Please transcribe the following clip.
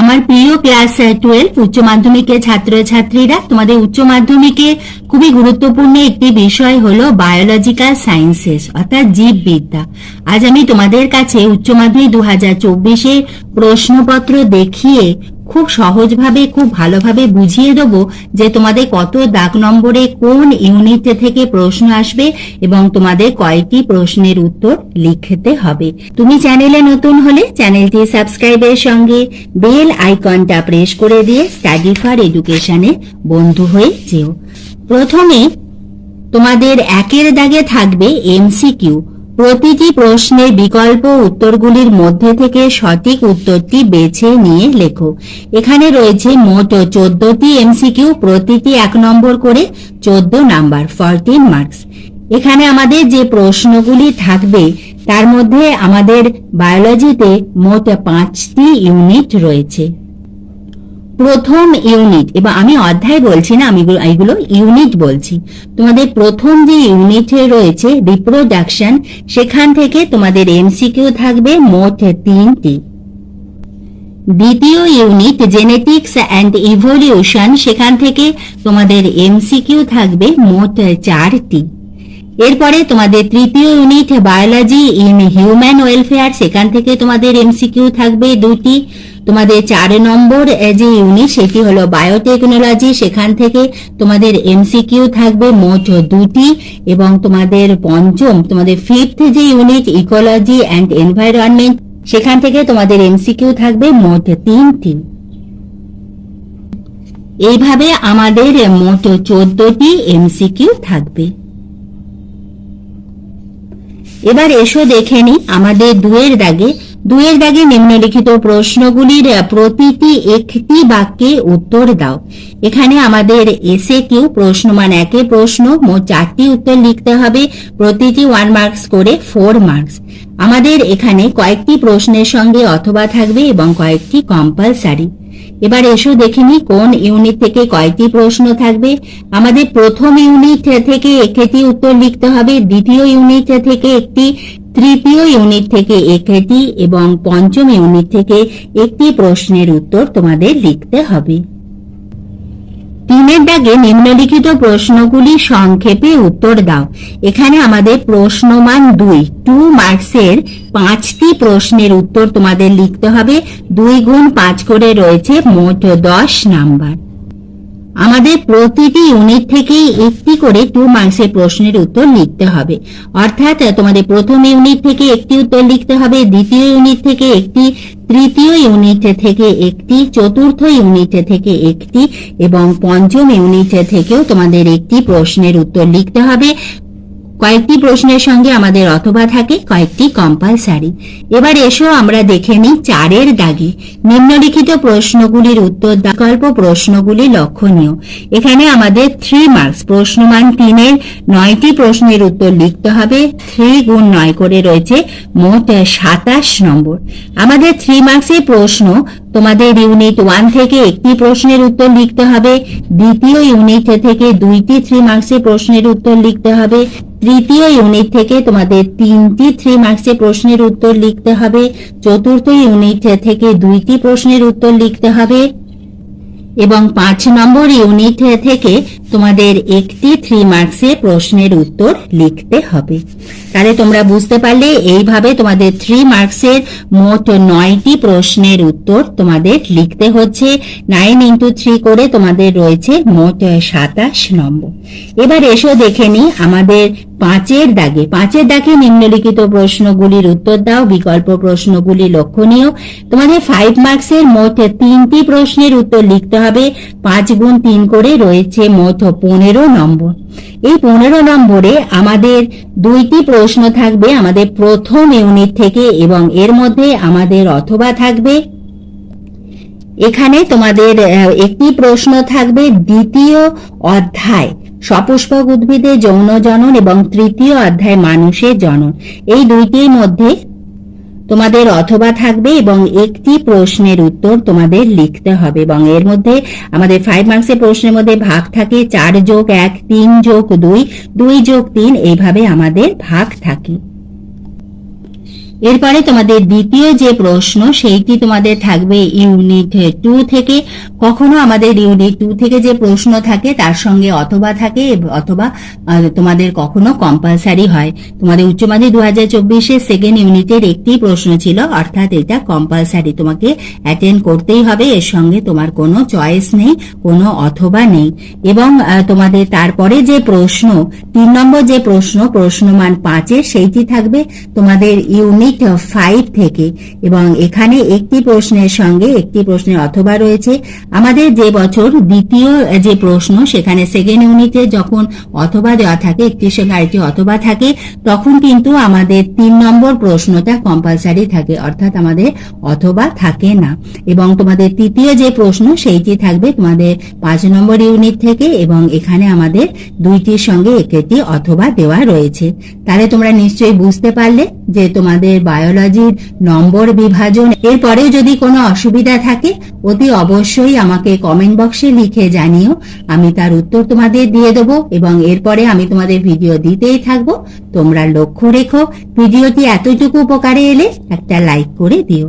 আমার প্রিয় ক্লাস 12 উচ্চ মাধ্যমিকের ছাত্রছাত্রীরা, তোমাদের উচ্চ মাধ্যমিকে খুবই গুরুত্বপূর্ণ একটি বিষয় হলো বায়োলজিক্যাল সায়েন্সেস অর্থাৎ জীববিদ্যা। আজ আমি তোমাদের কাছে উচ্চ মাধ্যমিক 2024 প্রশ্নপত্র দেখিয়ে খুব সহজভাবে খুব ভালোভাবে বুঝিয়ে দেবো যে তোমাদের কত দাগ নম্বরে কোন ইউনিট থেকে প্রশ্ন আসবে এবং তোমাদের কয়টি প্রশ্নের উত্তর লিখতে হবে। তুমি চ্যানেলে নতুন হলে চ্যানেলটি সাবস্ক্রাইবের সঙ্গে বেল আইকনটা প্রেস করে দিয়ে স্টাডি ফর এডুকেশনে বন্ধু হয়ে যেও। প্রথমে তোমাদের একের দাগে থাকবে এমসিকিউ। প্রতিটি প্রশ্নের বিকল্প উত্তরগুলির মধ্যে থেকে সঠিক উত্তরটি বেছে নিয়ে লেখো। এখানে রয়েছে মোট 14টি এমসিকিউ, প্রতিটি 1 নম্বর করে 14 নাম্বার, 14 মার্কস। এখানে আমাদের যে প্রশ্নগুলি থাকবে তার মধ্যে আমাদের বায়োলজিতে মোট 5টি ইউনিট রয়েছে। প্রথম ইউনিট, এবং আমি অধ্যায় বলছি না, আমি এগুলো ইউনিট বলছি। তোমাদের প্রথম যে ইউনিটে রয়েছে রিপ্রোডাকশন, সেখান থেকে তোমাদের এমসিকিউ থাকবে মোট 3টি। দ্বিতীয় ইউনিট জেনেটিক্স অ্যান্ড ইভলিউশন, সেখান থেকে তোমাদের এমসিকিউ থাকবে মোট 4টি। এরপরে তোমাদের তৃতীয় unit biology in human welfare, সেখান থেকে তোমাদের এমসিকিউ থাকবে 2টি। তোমাদের 4 নম্বর যে ইউনিট সেটি হলো বায়োটেকনোলজি, সেখান থেকে তোমাদের এমসিকিউ থাকবে মোট 2টি। এবং তোমাদের তোমাদের 5th যে ইউনিট ইকোলজি অ্যান্ড এনভায়রনমেন্ট, সেখান থেকে তোমাদের এমসিকিউ থাকবে মোট 3টি। এইভাবে আমাদের মোট 14টি এমসিকিউ থাকবে। এবার এসো দেখে নি আমাদের দুয়ের দাগে নিম্নলিখিত প্রশ্নগুলির প্রতিটি একটি বাক্যে উত্তর দাও। এখানে আমাদের এসে কিউ প্রশ্নমান 1 প্রশ্ন, মোট 4টি উত্তর লিখতে হবে, প্রতিটি 1 মার্কস করে 4 মার্কস। আমাদের এখানে কয়েকটি প্রশ্নের সঙ্গে অথবা থাকবে এবং কয়েকটি কম্পালসারি। এবার এসো দেখিনি কোন ইউনিট থেকে কয়টি প্রশ্ন থাকবে। আমাদের প্রথম ইউনিট থেকে 1টি উত্তর লিখতে হবে, দ্বিতীয় ইউনিট থেকে 1টি, তৃতীয় ইউনিট থেকে 1টি এবং পঞ্চম ইউনিট থেকে 1টি প্রশ্নের উত্তর তোমাদের লিখতে হবে। 3 দাগে নিম্নলিখিত প্রশ্নগুলি সংক্ষেপে উত্তর দাও। এখানে আমাদের প্রশ্নমান 2 মার্কসের 5টি প্রশ্নের উত্তর তোমাদের লিখতে হবে। 2 গুণ 5 করে রয়েছে মোট 10 নাম্বার। আমাদের প্রতিটি ইউনিট থেকেই 1টি করে 2 মার্কসের প্রশ্নের উত্তর লিখতে হবে। অর্থাৎ তোমাদের প্রথম ইউনিট থেকে 1টি উত্তর লিখতে হবে, দ্বিতীয় ইউনিট থেকে 1টি, তৃতীয় ইউনিট থেকে 1টি, চতুর্থ ইউনিট থেকে 1টি এবং পঞ্চম ইউনিট থেকেও তোমাদের 1টি প্রশ্নের উত্তর লিখতে হবে। কয়েকটি প্রশ্নের সঙ্গে আমাদের অথবা থাকে, কয়েকটি কম্পালসারি। এবার এসো আমরা দেখে নিই 4 দাগে নিম্নলিখিত প্রশ্নগুলির উত্তর দাও। বিকল্প প্রশ্নগুলি লক্ষণীয়। এখানে আমাদের 3 মার্কস, প্রশ্নমান 3-এর 9টি প্রশ্নের উত্তর লিখতে হবে। 3 গুণ 9 করে রয়েছে মোট 27 নম্বর। আমাদের 3 মার্কসের প্রশ্ন, তোমাদের ইউনিট 1 থেকে 1টি প্রশ্নের উত্তর লিখতে হবে, দ্বিতীয় ইউনিট থেকে 2টি 3 মার্কসের প্রশ্নের উত্তর লিখতে হবে, তৃতীয় ইউনিট থেকে তোমাদের 3টি 3 মার্কসের প্রশ্নের উত্তর লিখতে হবে, চতুর্থ ইউনিট থেকে 2টি প্রশ্নের উত্তর লিখতে হবে এবং 5 নম্বর ইউনিট থেকে তোমাদের 1টি 3 মার্কসের প্রশ্নের উত্তর লিখতে হবে। তাহলে তোমরা বুঝতে পারলে এইভাবে তোমাদের 3 মার্কসের মোট 9টি প্রশ্নের উত্তর তোমাদের লিখতে হচ্ছে। 9 × 3 করে তোমাদের রয়েছে মোট 27 নম্বর। এবার এসো দেখে নি আমাদের 5 দাগে নিম্নলিখিত প্রশ্নগুলির উত্তর দাও। বিকল্প প্রশ্নগুলি লক্ষণীয়। তোমাদের 5 মার্কসের মোট 3টি প্রশ্নের উত্তর লিখতে হবে। 5 গুণ 3 করে রয়েছে মোট 15 নম্বর। এই 15 নম্বরে আমাদের 2টি প্রশ্ন থাকবে আমাদের প্রথম ইউনিট থেকে এবং এর মধ্যে আমাদের অথবা থাকবে। এখানে তোমাদের একটি প্রশ্ন থাকবে দ্বিতীয় অধ্যায় সপুষ্পক উদ্ভিদের যৌন জনন এবং তৃতীয় অধ্যায় মানুষের জনন, এই 2টির মধ্যে তোমাদের অথবা থাকবে এবং একটি প্রশ্নের উত্তর তোমাদের লিখতে হবে। এবং এর মধ্যে আমাদের 5 মার্কসের প্রশ্নের মধ্যে ভাগ থাকে 4 যোগ 1, 3 যোগ 2, 2 যোগ 3, এইভাবে আমাদের ভাগ থাকে। এরপরে তোমাদের দ্বিতীয় যে প্রশ্ন সেইটি তোমাদের থাকবে ইউনিট 2 থেকে। কখনো আমাদের ইউনিট 2 থেকে যে প্রশ্ন থাকে তার সঙ্গে অথবা থাকে, অথবা তোমাদের কখনো কম্পালসারি হয়। তোমাদের উচ্চ মাধ্যমিক 2024-এর সেকেন্ড ইউনিটের একটি প্রশ্ন ছিল, অর্থাৎ এটা কম্পালসারি, তোমাকে অ্যাটেন্ড করতেই হবে, এর সঙ্গে তোমার কোনো চয়েস নেই, কোনো অথবা নেই। এবং তোমাদের তারপরে যে প্রশ্ন 3 নম্বর যে প্রশ্ন মান 5-এর, সেইটি থাকবে তোমাদের ইউনিট 5 থেকে। এবং এখানে একটি প্রশ্নের সঙ্গে একটি প্রশ্নের অথবা রয়েছে। আমাদের যে বছর দ্বিতীয় যে প্রশ্ন, সেখানে সেকেন্ড ইউনিটে যখন অথবা দেওয়া থাকে, একটির সঙ্গে আরেকটি অথবা থাকে, তখন কিন্তু আমাদের 3 নম্বর প্রশ্নটা কম্পালসারি থাকে, অর্থাৎ আমাদের অথবা থাকে না। এবং তোমাদের তৃতীয় যে প্রশ্ন সেইটি থাকবে তোমাদের 5 নম্বর ইউনিট থেকে, এবং এখানে আমাদের দুইটির সঙ্গে একটি অথবা দেওয়া রয়েছে। তাহলে তোমরা নিশ্চয়ই বুঝতে পারলে যে তোমাদের বায়োলজির নম্বর বিভাজন। এরপরেও যদি কোনো অসুবিধা থাকে অতি অবশ্যই আমাকে কমেন্ট বক্সে লিখে জানিও, আমি তার উত্তর তোমাদের দিয়ে দেবো, এবং এরপরে আমি তোমাদের ভিডিও দিতেই থাকবো। তোমরা লক্ষ্য রেখো ভিডিওটি এতটুকু উপকারে এলে একটা লাইক করে দিও।